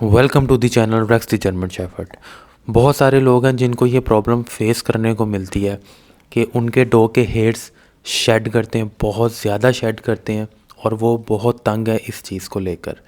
Welcome to the channel Rex the German shepherd. बहुत सारे लोग हैं जिनको ये प्रॉब्लम फेस करने को मिलती है कि उनके डॉग के हेयर्स शेड करते हैं, बहुत ज़्यादा शेड करते हैं और वो बहुत तंग है इस चीज़ को लेकर।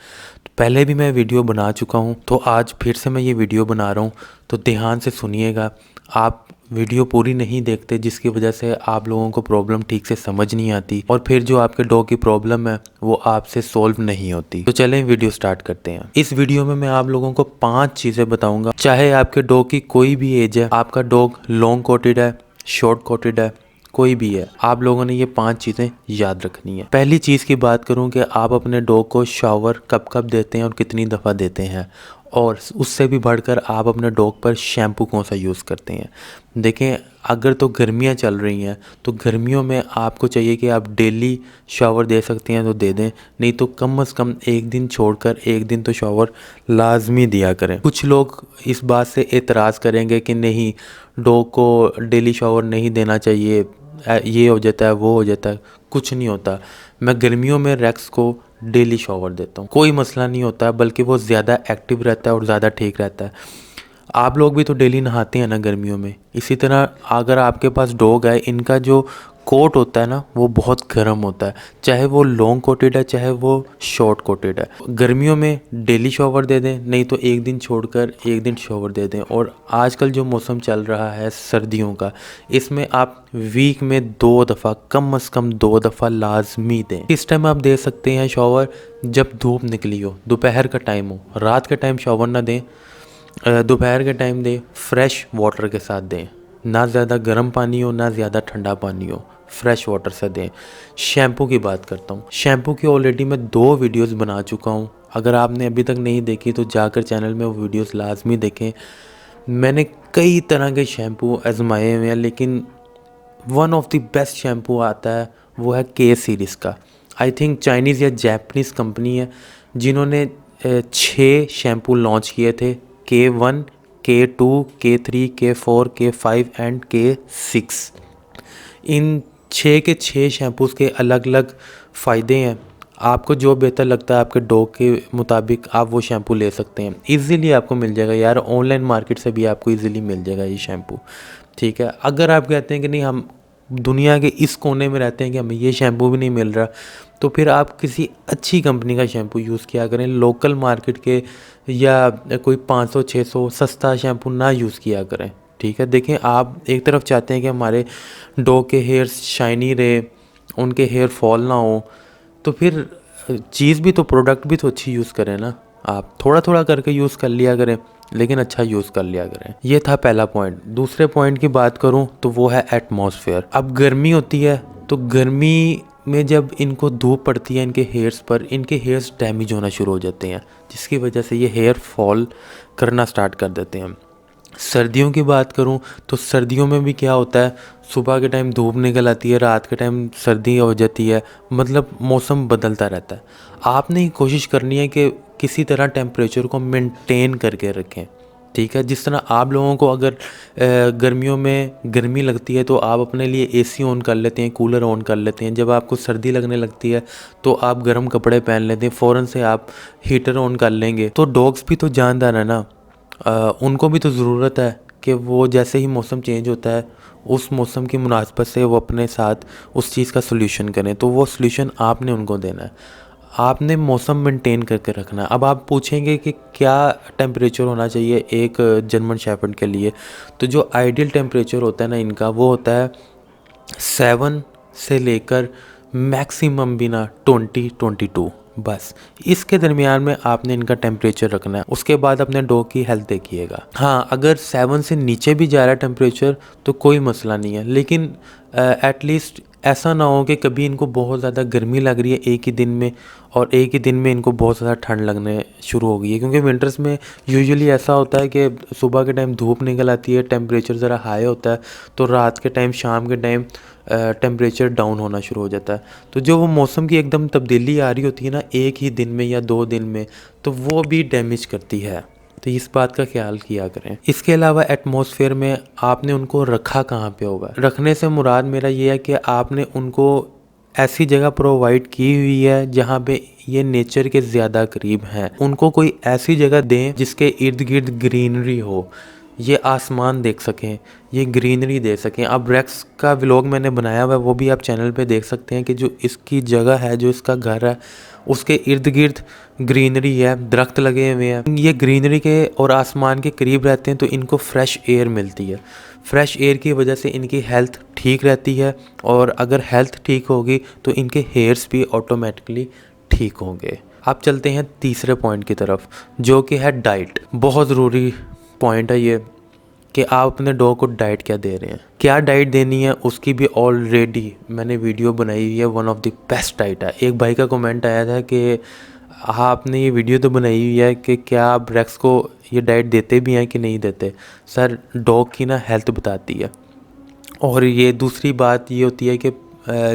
पहले भी मैं वीडियो बना चुका हूँ, तो आज फिर से मैं ये वीडियो बना रहा हूँ, तो ध्यान से सुनिएगा। आप वीडियो पूरी नहीं देखते, जिसकी वजह से आप लोगों को प्रॉब्लम ठीक से समझ नहीं आती और फिर जो आपके डॉग की प्रॉब्लम है वो आपसे सॉल्व नहीं होती। तो चलें वीडियो स्टार्ट करते हैं। इस वीडियो में मैं आप लोगों को 5 चीज़ें बताऊंगा। चाहे आपके डॉग की कोई भी एज है, आपका डॉग लॉन्ग कोटेड है, शॉर्ट कोटेड है, कोई भी है, आप लोगों ने ये 5 चीज़ें याद रखनी है। पहली चीज़ की बात करूं कि आप अपने डॉग को शावर कब कब देते हैं और कितनी दफ़ा देते हैं, और उससे भी बढ़कर आप अपने डॉग पर शैम्पू कौन सा यूज़ करते हैं। देखें, अगर तो गर्मियां चल रही हैं तो गर्मियों में आपको चाहिए कि आप डेली शावर दे सकते हैं तो दे दें, नहीं तो कम से कम एक दिन छोड़कर एक दिन तो शावर लाजमी दिया करें। कुछ लोग इस बात से एतराज़ करेंगे कि नहीं, डॉग को डेली शावर नहीं देना चाहिए, ये हो जाता है वो हो जाता है। कुछ नहीं होता। मैं गर्मियों में रेक्स को डेली शॉवर देता हूँ, कोई मसला नहीं होता, बल्कि वो ज़्यादा एक्टिव रहता है और ज़्यादा ठीक रहता है। आप लोग भी तो डेली नहाते हैं ना गर्मियों में। इसी तरह अगर आपके पास डॉग है, इनका जो कोट होता है ना वो बहुत गर्म होता है, चाहे वो लॉन्ग कोटेड है चाहे वो शॉर्ट कोटेड है। गर्मियों में डेली शॉवर दे दें, नहीं तो एक दिन छोड़कर एक दिन शॉवर दे दें। और आजकल जो मौसम चल रहा है सर्दियों का, इसमें आप वीक में 2 दफ़ा, कम से कम 2 दफ़ा लाजमी दें। इस टाइम आप दे सकते हैं शॉवर जब धूप निकली हो, दोपहर का टाइम हो। रात के टाइम शॉवर ना दें, दोपहर के टाइम दें, फ्रेश वाटर के साथ दें। ना ज़्यादा गर्म पानी हो ना ज़्यादा ठंडा पानी हो, फ्रेश वाटर से दें। शैम्पू की बात करता हूँ। शैम्पू की ऑलरेडी मैं 2 वीडियोस बना चुका हूँ। अगर आपने अभी तक नहीं देखी तो जाकर चैनल में वो वीडियोस लाजमी देखें। मैंने कई तरह के शैम्पू आजमाए हुए हैं, लेकिन one of the best shampoo आता है वो है के सीरीज़ का। आई थिंक चाइनीज़ या जापानीज़ कंपनी है जिन्होंने 6 शैम्पू लॉन्च किए थे। K1, K2, K3, K4, K5 and K6। इन 6 के 6 शैम्पूज़ के अलग अलग फ़ायदे हैं। आपको जो बेहतर लगता है आपके डॉग के मुताबिक आप वो शैम्पू ले सकते हैं। इजीली आपको मिल जाएगा यार, ऑनलाइन मार्केट से भी आपको इजीली मिल जाएगा ये शैम्पू। ठीक है, अगर आप कहते हैं कि नहीं, हम दुनिया के इस कोने में रहते हैं कि हमें ये शैम्पू भी नहीं मिल रहा, तो फिर आप किसी अच्छी कंपनी का शैम्पू यूज़ किया करें। लोकल मार्केट के या कोई 500-600 सस्ता शैम्पू ना यूज़ किया करें। ठीक है, देखें, आप एक तरफ चाहते हैं कि हमारे डॉग के हेयर्स शाइनी रहे, उनके हेयर फॉल ना हो, तो फिर चीज़ भी तो, प्रोडक्ट भी तो अच्छी यूज़ करें ना। आप थोड़ा थोड़ा करके यूज़ कर लिया करें, लेकिन अच्छा यूज़ कर लिया करें। ये था पहला पॉइंट। दूसरे पॉइंट की बात करूं तो वो है एटमॉस्फेयर। अब गर्मी होती है तो गर्मी में जब इनको धूप पड़ती है इनके हेयर्स पर, इनके हेयर्स डैमेज होना शुरू हो जाते हैं, जिसकी वजह से ये हेयर फॉल करना स्टार्ट कर देते हैं। सर्दियों की बात करूं तो सर्दियों में भी क्या होता है, सुबह के टाइम धूप निकल आती है, रात के टाइम सर्दी हो जाती है, मतलब मौसम बदलता रहता है। आपने कोशिश करनी है कि किसी तरह टेम्परेचर को मेंटेन करके रखें। ठीक है, जिस तरह आप लोगों को अगर गर्मियों में गर्मी लगती है तो आप अपने लिए एसी ऑन कर लेते हैं, कूलर ऑन कर लेते हैं। जब आपको सर्दी लगने लगती है तो आप गर्म कपड़े पहन लेते हैं, फ़ौरन से आप हीटर ऑन कर लेंगे। तो डॉग्स भी तो जानदार है ना, उनको भी तो ज़रूरत है कि वो जैसे ही मौसम चेंज होता है उस मौसम की मुनासबत से वो अपने साथ उस चीज़ का सोल्यूशन करें। तो वो सोल्यूशन आपने उनको देना है, आपने मौसम मेंटेन करके रखना है। अब आप पूछेंगे कि क्या टेम्परेचर होना चाहिए एक जर्मन शेफर्ड के लिए, तो जो आइडियल टेम्परेचर होता है ना इनका, वो होता है 7 से लेकर मैक्सिमम भी ना 20-22, बस इसके दरमियान में आपने इनका टेम्परेचर रखना है। उसके बाद अपने डॉग की हेल्थ देखिएगा। हाँ, अगर 7 से नीचे भी जा रहा है टेम्परेचर तो कोई मसला नहीं है, लेकिन एटलीस्ट ऐसा ना हो कि कभी इनको बहुत ज़्यादा गर्मी लग रही है एक ही दिन में और एक ही दिन में इनको बहुत ज़्यादा ठंड लगने शुरू हो गई है। क्योंकि विंटर्स में यूजुअली ऐसा होता है कि सुबह के टाइम धूप निकल आती है, टेम्परेचर ज़रा हाई होता है, तो रात के टाइम, शाम के टाइम टेम्परेचर डाउन होना शुरू हो जाता है। तो जो वो मौसम की एकदम तब्दीली आ रही होती है ना एक ही दिन में या 2 दिन में, तो वो भी डैमेज करती है। तो इस बात का ख्याल किया करें। इसके अलावा एटमॉस्फेयर में आपने उनको रखा कहाँ पे होगा। रखने से मुराद मेरा ये है कि आपने उनको ऐसी जगह प्रोवाइड की हुई है जहाँ पे ये नेचर के ज़्यादा करीब हैं। उनको कोई ऐसी जगह दें जिसके इर्द गिर्द ग्रीनरी हो, ये आसमान देख सकें, ये ग्रीनरी देख सकें। अब रेक्स का व्लॉग मैंने बनाया हुआ है, वो भी आप चैनल पे देख सकते हैं कि जो इसकी जगह है, जो इसका घर है, उसके इर्द गिर्द ग्रीनरी है, दरख्त लगे हुए हैं। ये ग्रीनरी के और आसमान के करीब रहते हैं तो इनको फ्रेश एयर मिलती है। फ्रेश एयर की वजह से इनकी हेल्थ ठीक रहती है, और अगर हेल्थ ठीक होगी तो इनके हेयर्स भी ऑटोमेटिकली ठीक होंगे। आप चलते हैं तीसरे पॉइंट की तरफ, जो कि है डाइट। बहुत ज़रूरी पॉइंट है ये कि आप अपने डॉग को डाइट क्या दे रहे हैं, क्या डाइट देनी है, उसकी भी ऑलरेडी मैंने वीडियो बनाई हुई है। One of the best diet है। एक भाई का कमेंट आया था कि हाँ, आपने ये वीडियो तो बनाई हुई है कि क्या आप रेक्स को ये डाइट देते भी हैं कि नहीं देते। सर, डॉग की ना हेल्थ बताती है। और ये दूसरी बात ये होती है कि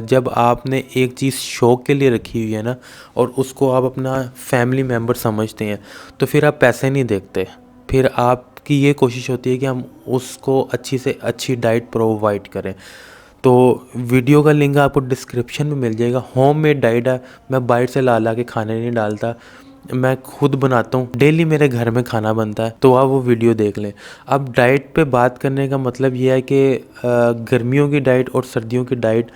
जब आपने एक चीज़ शौक के लिए रखी हुई है ना, और उसको आप अपना फैमिली मेम्बर समझते हैं, तो फिर आप पैसे नहीं देखते। फिर आपकी ये कोशिश होती है कि हम उसको अच्छी से अच्छी डाइट प्रोवाइड करें। तो वीडियो का लिंक आपको डिस्क्रिप्शन में मिल जाएगा। होममेड डाइट है, मैं बाहर से ला के खाने नहीं डालता, मैं खुद बनाता हूँ। डेली मेरे घर में खाना बनता है, तो आप वो वीडियो देख लें। अब डाइट पे बात करने का मतलब ये है कि गर्मियों की डाइट और सर्दियों की डाइट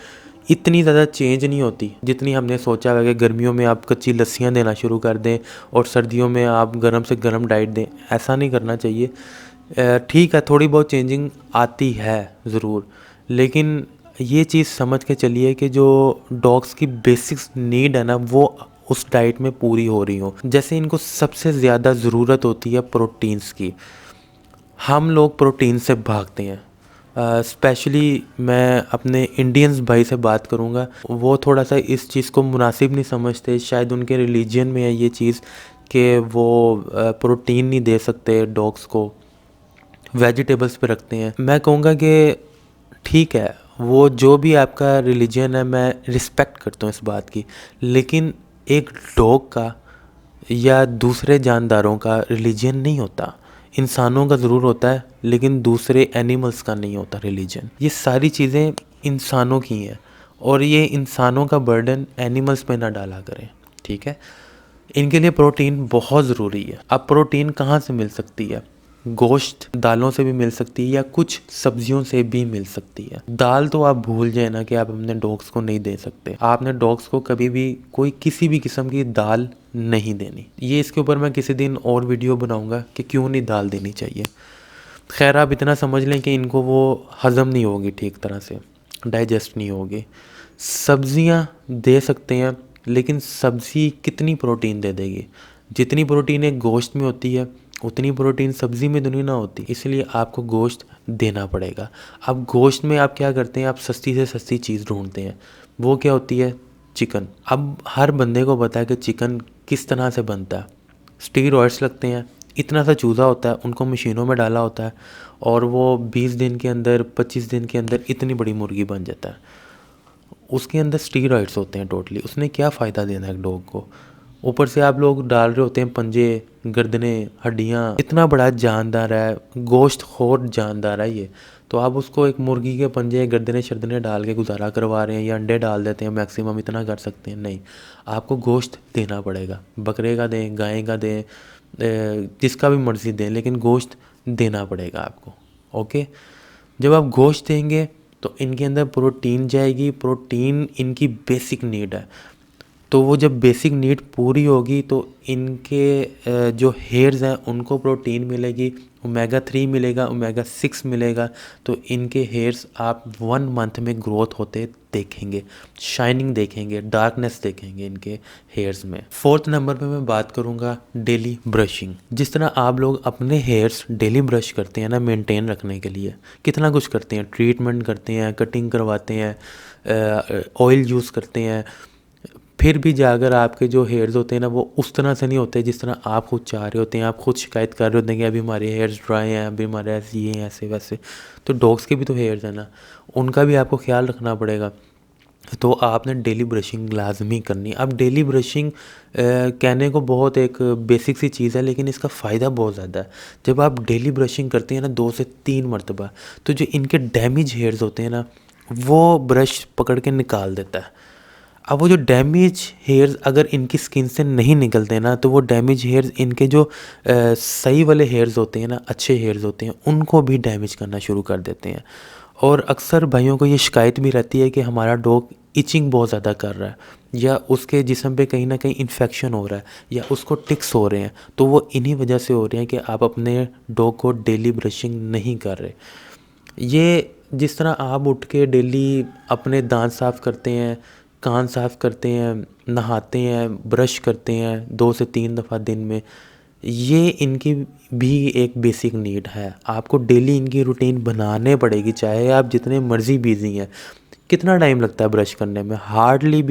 इतनी ज़्यादा चेंज नहीं होती जितनी हमने सोचा है कि गर्मियों में आप कच्ची लस्सियाँ देना शुरू कर दें और सर्दियों में आप गर्म से गर्म डाइट दें। ऐसा नहीं करना चाहिए। ठीक है, थोड़ी बहुत चेंजिंग आती है ज़रूर, लेकिन ये चीज़ समझ के चलिए कि जो डॉग्स की बेसिक्स नीड है ना, वो उस डाइट में पूरी हो रही हो। जैसे इनको सबसे ज़्यादा ज़रूरत होती है प्रोटीन्स की। हम लोग प्रोटीन से भागते हैं। स्पेशली मैं अपने इंडियंस भाई से बात करूँगा, वो थोड़ा सा इस चीज़ को मुनासिब नहीं समझते। शायद उनके रिलीजन में है ये चीज़ कि वो प्रोटीन नहीं दे सकते डॉग्स को, वेजिटेबल्स पे रखते हैं। मैं कहूँगा कि ठीक है, वो जो भी आपका रिलीजन है, मैं रिस्पेक्ट करता हूँ इस बात की, लेकिन एक डॉग का या दूसरे जानदारों का रिलीजन नहीं होता। इंसानों का ज़रूर होता है, लेकिन दूसरे एनिमल्स का नहीं होता रिलीजन। ये सारी चीज़ें इंसानों की हैं, और ये इंसानों का बर्डन एनिमल्स पे ना डाला करें, ठीक है। इनके लिए प्रोटीन बहुत ज़रूरी है। अब प्रोटीन कहाँ से मिल सकती है? गोश्त, दालों से भी मिल सकती है, या कुछ सब्जियों से भी मिल सकती है। दाल तो आप भूल जाए ना कि आप अपने डॉग्स को नहीं दे सकते। आपने डॉग्स को कभी भी कोई किसी भी किस्म की दाल नहीं देनी। ये इसके ऊपर मैं किसी दिन और वीडियो बनाऊंगा कि क्यों नहीं दाल देनी चाहिए। खैर, आप इतना समझ लें कि इनको वो हज़म नहीं होगी, ठीक तरह से डाइजेस्ट नहीं होगी। सब्जियां दे सकते हैं, लेकिन सब्ज़ी कितनी प्रोटीन दे देगी? जितनी प्रोटीन एक गोश्त में होती है, उतनी प्रोटीन सब्ज़ी में तो नहीं ना होती। इसलिए आपको गोश्त देना पड़ेगा। अब गोश्त में आप क्या करते हैं? आप सस्ती से सस्ती चीज़ ढूंढते हैं। वो क्या होती है? चिकन। अब हर बंदे को पता है कि चिकन किस तरह से बनता है। स्टीरॉयड्स लगते हैं, इतना सा चूज़ा होता है, उनको मशीनों में डाला होता है, और वो 20 दिन के अंदर, 25 दिन के अंदर इतनी बड़ी मुर्गी बन जाता है। उसके अंदर स्टीरॉइड्स होते हैं टोटली। उसने क्या फ़ायदा देना है डॉग को? ऊपर से आप लोग डाल रहे होते हैं पंजे, गर्दनें, हड्डियाँ। इतना बड़ा जानदार है, गोश्त खोर जानदार है ये, तो आप उसको एक मुर्गी के पंजे, गर्दनें शर्दनें डाल के गुजारा करवा रहे हैं, या अंडे डाल देते हैं, मैक्सिमम इतना कर सकते हैं। नहीं, आपको गोश्त देना पड़ेगा। बकरे का दें, गाय का दें, जिसका भी मर्ज़ी दें, लेकिन गोश्त देना पड़ेगा आपको। ओके, जब आप गोश्त देंगे तो इनके अंदर प्रोटीन जाएगी। प्रोटीन इनकी बेसिक नीड है, तो वो जब बेसिक नीड पूरी होगी तो इनके जो हेयर्स हैं उनको प्रोटीन मिलेगी, ओमेगा 3 मिलेगा, ओमेगा 6 मिलेगा। तो इनके हेयर्स आप 1 मंथ में ग्रोथ होते देखेंगे, शाइनिंग देखेंगे, डार्कनेस देखेंगे इनके हेयर्स में। 4th नंबर पे मैं बात करूँगा डेली ब्रशिंग। जिस तरह आप लोग अपने हेयर्स डेली ब्रश करते हैं ना, मेंटेन रखने के लिए कितना कुछ करते हैं, ट्रीटमेंट करते हैं, कटिंग करवाते हैं, ऑयल यूज़ करते हैं, फिर भी जाकर आपके जो हेयर्स होते हैं ना, वो उस तरह से नहीं होते जिस तरह आप खुद चाह रहे होते हैं। आप खुद शिकायत कर रहे होते हैं कि अभी हमारे हेयर्स ड्राई हैं, अभी हमारे ऐसे ये हैं, ऐसे वैसे। तो डॉग्स के भी तो हेयर्स हैं ना, उनका भी आपको ख्याल रखना पड़ेगा। तो आपने डेली ब्रशिंग लाजमी करनी। अब डेली ब्रशिंग कहने को बहुत एक बेसिक सी चीज़ है, लेकिन इसका फ़ायदा बहुत ज़्यादा है। जब आप डेली ब्रशिंग करते हैं ना 2 से 3 मरतबा, तो जो इनके डैमेज हेयर्स होते हैं ना, वो ब्रश पकड़ के निकाल देता है। अब वो जो डैमेज हेयर्स अगर इनकी स्किन से नहीं निकलते ना, तो वो डैमेज हेयर्स इनके जो सही वाले हेयर्स होते हैं ना, अच्छे हेयर्स होते हैं, उनको भी डैमेज करना शुरू कर देते हैं। और अक्सर भाइयों को ये शिकायत भी रहती है कि हमारा डॉग इचिंग बहुत ज़्यादा कर रहा है, या उसके जिस्म पे कहीं ना कहीं इन्फेक्शन हो रहा है, या उसको टिक्स हो रहे हैं। तो वो इन्हीं वजह से हो रहे हैं कि आप अपने डॉग को डेली ब्रशिंग नहीं कर रहे। ये जिस तरह आप उठ के डेली अपने दांत साफ़ करते हैं, कान साफ़ करते हैं, नहाते हैं, ब्रश करते हैं 2 से 3 दफ़ा दिन में, ये इनकी भी एक बेसिक नीड है। आपको डेली इनकी रूटीन बनाने पड़ेगी, चाहे आप जितने मर्ज़ी बिज़ी हैं। कितना टाइम लगता है ब्रश करने में? हार्डली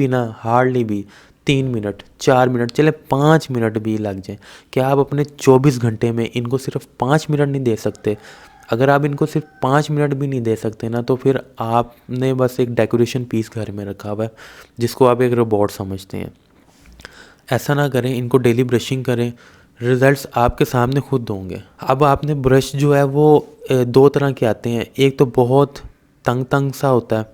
भी 3 मिनट, 4 मिनट, चले 5 मिनट भी लग जाएँ। क्या आप अपने 24 घंटे में इनको सिर्फ़ 5 मिनट नहीं दे सकते? अगर आप इनको सिर्फ 5 मिनट भी नहीं दे सकते ना, तो फिर आपने बस एक डेकोरेशन पीस घर में रखा हुआ है, जिसको आप एक रोबोट समझते हैं। ऐसा ना करें, इनको डेली ब्रशिंग करें, रिज़ल्ट्स आपके सामने खुद होंगे। अब आपने ब्रश जो है वो 2 तरह के आते हैं। एक तो बहुत तंग तंग सा होता है,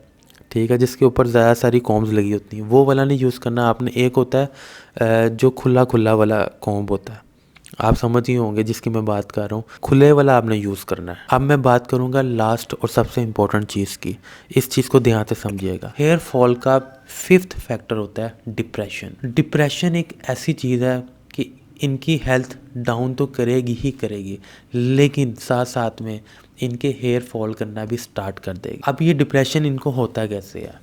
ठीक है, जिसके ऊपर ज़्यादा सारी कॉम्ब्स लगी होती हैं, वो वाला नहीं यूज़ करना आपने। एक होता है जो खुला खुला वाला कॉम्ब होता है, आप समझ ही होंगे जिसकी मैं बात कर रहा हूँ। खुले वाला आपने यूज़ करना है। अब मैं बात करूँगा लास्ट और सबसे इम्पोर्टेंट चीज़ की। इस चीज़ को ध्यान से समझिएगा। हेयर फॉल का 5th फैक्टर होता है डिप्रेशन। डिप्रेशन एक ऐसी चीज़ है कि इनकी हेल्थ डाउन तो करेगी ही करेगी, लेकिन साथ साथ में इनके हेयर फॉल करना भी स्टार्ट कर देगी। अब ये डिप्रेशन इनको होता कैसे है?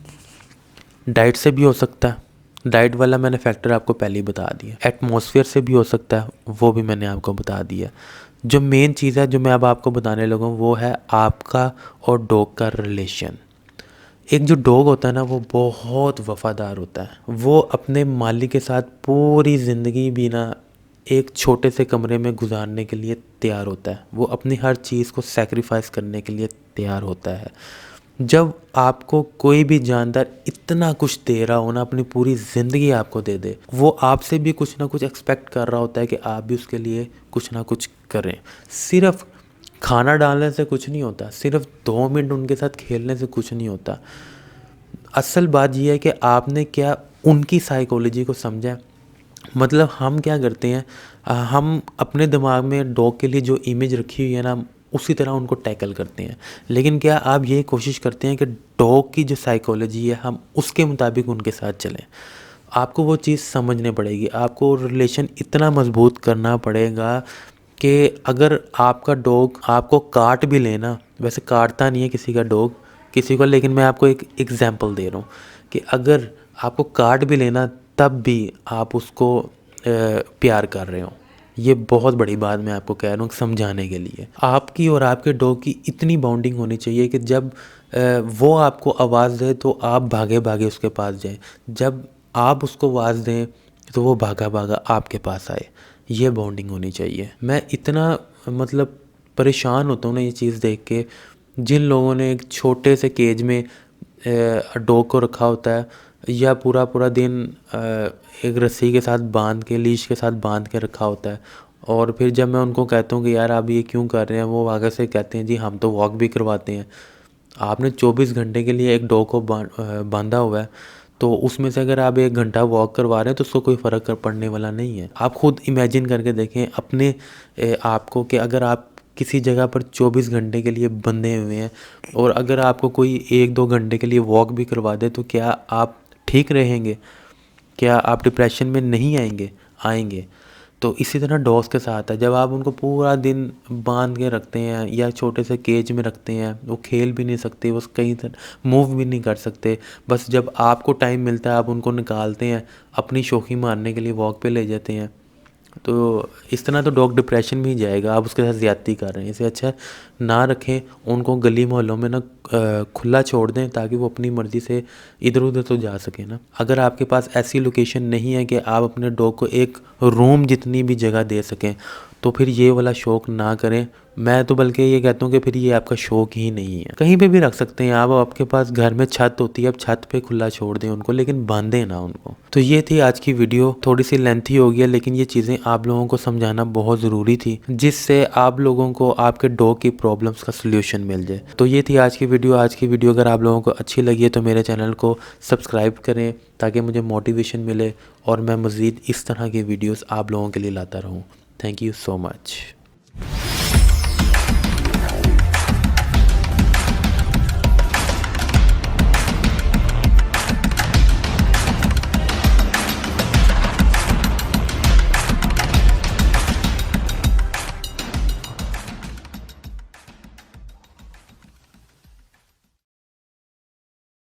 डाइट से भी हो सकता है, डाइट वाला मैंने फैक्टर आपको पहले ही बता दिया। एटमॉस्फेयर से भी हो सकता है, वो भी मैंने आपको बता दिया। जो मेन चीज़ है जो मैं अब आपको बताने लगा हूँ, वो है आपका और डॉग का रिलेशन। एक जो डॉग होता है ना, वो बहुत वफ़ादार होता है। वो अपने मालिक के साथ पूरी ज़िंदगी भी ना एक छोटे से कमरे में गुजारने के लिए तैयार होता है। वो अपनी हर चीज़ को सैक्रिफाइस करने के लिए तैयार होता है। जब आपको कोई भी जानदार इतना कुछ दे रहा हो ना, अपनी पूरी ज़िंदगी आपको दे दे, वो आपसे भी कुछ ना कुछ एक्सपेक्ट कर रहा होता है कि आप भी उसके लिए कुछ ना कुछ करें। सिर्फ खाना डालने से कुछ नहीं होता, सिर्फ 2 मिनट उनके साथ खेलने से कुछ नहीं होता। असल बात ये है कि आपने क्या उनकी साइकोलॉजी को समझा है। मतलब हम क्या करते हैं, हम अपने दिमाग में डॉग के लिए जो इमेज रखी हुई है ना, उसी तरह उनको टैकल करते हैं। लेकिन क्या आप ये कोशिश करते हैं कि डॉग की जो साइकोलॉजी है, हम उसके मुताबिक उनके साथ चलें? आपको वो चीज़ समझनी पड़ेगी। आपको रिलेशन इतना मजबूत करना पड़ेगा कि अगर आपका डॉग आपको काट भी लेना, वैसे काटता नहीं है किसी का डॉग किसी को, लेकिन मैं आपको एक एग्जांपल दे रहा हूँ कि अगर आपको काट भी लेना, तब भी आप उसको प्यार कर रहे हो। ये बहुत बड़ी बात मैं आपको कह रहा हूँ समझाने के लिए। आपकी और आपके डॉग की इतनी बॉन्डिंग होनी चाहिए कि जब वो आपको आवाज़ दे तो आप भागे भागे उसके पास जाएं, जब आप उसको आवाज़ दें तो वो भागा भागा आपके पास आए। ये बॉन्डिंग होनी चाहिए। मैं इतना मतलब परेशान होता हूँ ना ये चीज़ देख के, जिन लोगों ने एक छोटे से केज में डॉग को रखा होता है, या पूरा पूरा दिन एक रस्सी के साथ बांध के, लीश के साथ बांध के रखा होता है, और फिर जब मैं उनको कहता हूँ कि यार आप ये क्यों कर रहे हैं, वो आगे से कहते हैं जी हम तो वॉक भी करवाते हैं। आपने 24 घंटे के लिए एक डॉग को बांधा हुआ है, तो उसमें से अगर आप 1 घंटा वॉक करवा रहे हैं तो उसको कोई फ़र्क पड़ने वाला नहीं है। आप खुद इमेजिन करके देखें अपने आप को कि अगर आप किसी जगह पर 24 घंटे के लिए बंधे हुए हैं, और अगर आपको कोई 1-2 घंटे के लिए वॉक भी करवा दे, तो क्या आप ठीक रहेंगे? क्या आप डिप्रेशन में नहीं आएंगे? आएंगे। तो इसी तरह डॉग्स के साथ है। जब आप उनको पूरा दिन बांध के रखते हैं या छोटे से केज में रखते हैं, वो खेल भी नहीं सकते, वो कहीं तरह मूव भी नहीं कर सकते। बस जब आपको टाइम मिलता है आप उनको निकालते हैं, अपनी शौक़ी मारने के लिए वॉक पे ले जाते हैं। तो इस तरह तो डॉग डिप्रेशन में ही जाएगा। आप उसके साथ ज़्यादती कर रहे हैं। इससे अच्छा ना रखें, उनको गली मोहल्लों में ना खुला छोड़ दें, ताकि वो अपनी मर्ज़ी से इधर उधर तो जा सके ना। अगर आपके पास ऐसी लोकेशन नहीं है कि आप अपने डॉग को एक रूम जितनी भी जगह दे सकें, तो फिर ये वाला शौक़ ना करें। मैं तो बल्कि ये कहता हूँ कि फिर ये आपका शौक़ ही नहीं है। कहीं पे भी रख सकते हैं आप, आपके पास घर में छत होती है, आप छत पे खुला छोड़ दें उनको, लेकिन बांधें ना उनको। तो ये थी आज की वीडियो, थोड़ी सी लेंथी हो गई है, लेकिन ये चीज़ें आप लोगों को समझाना बहुत ज़रूरी थी, जिससे आप लोगों को आपके डॉग की प्रॉब्लम्स का सोल्यूशन मिल जाए। तो ये थी आज की वीडियो। आज की वीडियो अगर आप लोगों को अच्छी लगी है तो मेरे चैनल को सब्सक्राइब करें, ताकि मुझे मोटिवेशन मिले और मैं मज़ीद इस तरह की वीडियोस आप लोगों के लिए लाता रहूं। Thank you so much.